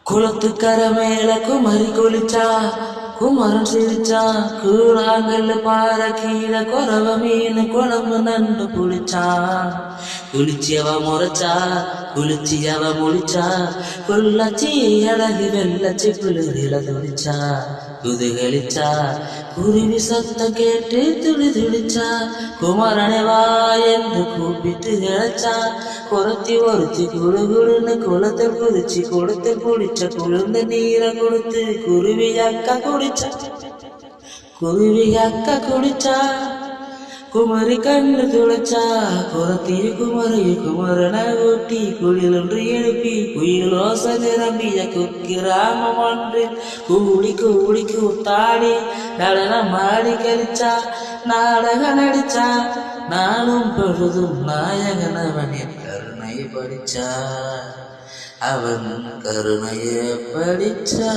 குளத்துக்கர மேல குமரி குளிச்சா குமரன் சிரிச்சா கூழாங்கல்ல பாற கீழே குறவ மீன் குழம்பு நண்டு புளிச்சா குளிச்சியவ முறைச்சா குளிச்சியவ முடிச்சா கொள்ளச்சி அழகு வெள்ளச்சி புழுதில துடிச்சா குதுகலிச்சா குருவி சத்தம் கேட்டு துளி துடிச்சா குமரனை வா என்று கூப்பிட்டு இழைச்சா குரத்தி ஒருத்தி குழு குழுன்னு குளத்தில் குதிச்சு குளத்தில் குடிச்ச குளிர்ந்த நீரை கொடுத்து குருவி அக்கா குடிச்சா குமரி கண்ணு துளைச்சா குரத்தி குமரனை ஊட்டி குளிலொன்று எழுப்பி குயிலோச நிரம்பிய குக்கிராமம் ஒன்றில் கூடி கூடி கூத்தாடி நடனம் ஆடி கழிச்சா நாடக நடிச்சா நானும் பொழுதும் நாயகனவனின் கருணை படிச்சா அவன் கருணைய படிச்சா